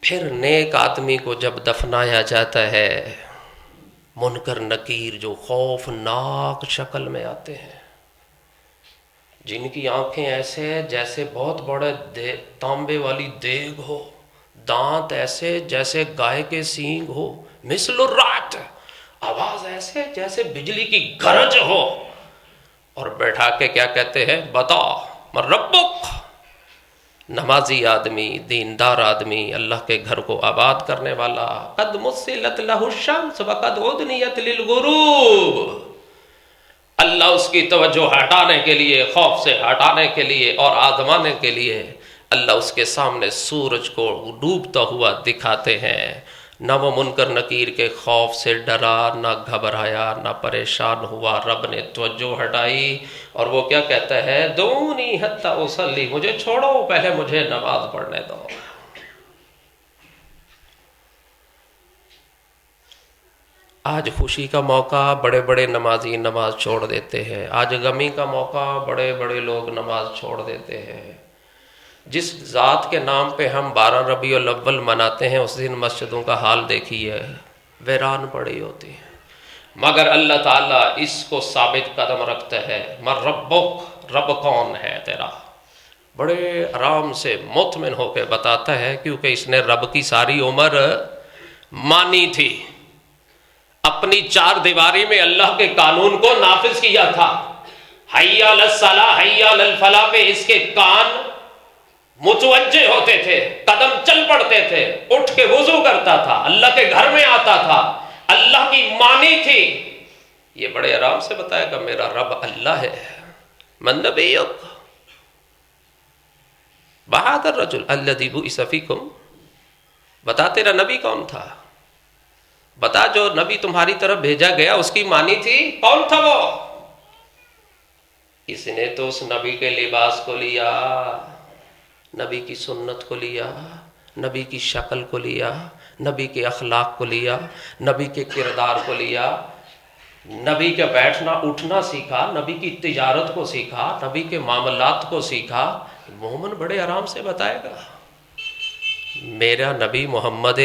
پھر نیک آدمی کو جب دفنایا جاتا ہے، منکر نکیر جو خوفناک شکل میں آتے ہیں، جن کی آنکھیں ایسے جیسے بہت بڑے تانبے والی دیگ ہو، دانت ایسے جیسے گائے کے سینگ ہو، مثل الرعد، آواز ایسے جیسے بجلی کی گرج ہو، اور بیٹھا کے کیا کہتے ہیں؟ بتا من ربک۔ نمازی آدمی، دیندار آدمی، اللہ کے گھر کو آباد کرنے والا، قد مسلت لہ الشمس وقد ادنیت للغروب، اللہ اس کی توجہ ہٹانے کے لیے، خوف سے ہٹانے کے لیے اور آزمانے کے لیے اللہ اس کے سامنے سورج کو ڈوبتا ہوا دکھاتے ہیں۔ نہ وہ منکر نکیر کے خوف سے ڈرا، نہ گھبرایا، نہ پریشان ہوا، رب نے توجہ ہٹائی اور وہ کیا کہتا ہے؟ دونی حتی اصلی، مجھے چھوڑو، پہلے مجھے نماز پڑھنے دو۔ آج خوشی کا موقع بڑے بڑے نمازی نماز چھوڑ دیتے ہیں، آج غمی کا موقع بڑے بڑے لوگ نماز چھوڑ دیتے ہیں۔ جس ذات کے نام پہ ہم 12 ربیع الاول مناتے ہیں، اس دن مسجدوں کا حال دیکھیے، ویران پڑی ہوتی ہیں، مگر اللہ تعالیٰ اس کو ثابت قدم رکھتا ہے۔ من ربک، رب کون ہے تیرا؟ بڑے آرام سے مطمئن ہو کے بتاتا ہے، کیونکہ اس نے رب کی ساری عمر مانی تھی، اپنی چار دیواری میں اللہ کے قانون کو نافذ کیا تھا۔ حی علی الصلاۃ، حی علی الفلاح پہ اس کے کان متوجہ ہوتے تھے، قدم چل پڑتے تھے، اٹھ کے وضو کرتا تھا، اللہ کے گھر میں آتا تھا، اللہ کی مانی تھی۔ یہ بڑے آرام سے بتایا کہ میرا رب اللہ ہے۔ من نبیک؟ بہادر رجل الذی بعث فیکم، بتا تیرا نبی کون تھا، بتا جو نبی تمہاری طرف بھیجا گیا اس کی مانی تھی، کون تھا وہ؟ اس نے تو اس نبی کے لباس کو لیا، نبی کی سنت کو لیا، نبی کی شکل کو لیا، نبی کے اخلاق کو لیا، نبی کے کردار کو لیا، نبی کا بیٹھنا اٹھنا سیکھا، نبی کی تجارت کو سیکھا، نبی کے معاملات کو سیکھا۔ مومن بڑے آرام سے بتائے گا میرا نبی محمد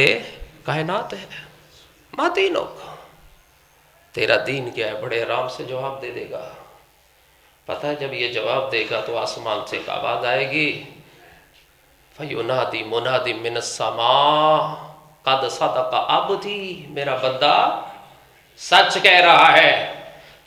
کائنات ہے، ما دینک، تیرا دین کیا ہے؟ بڑے آرام سے جواب دے دے گا۔ پتہ ہے جب یہ جواب دے گا تو آسمان سے ایک آواز آئے گی، فَيُنَادِي مُنَادٍ مِّنَ السَّمَاءِ قَدْ صَدَقَ عَبْدِي، میرا بندہ سچ کہہ رہا ہے،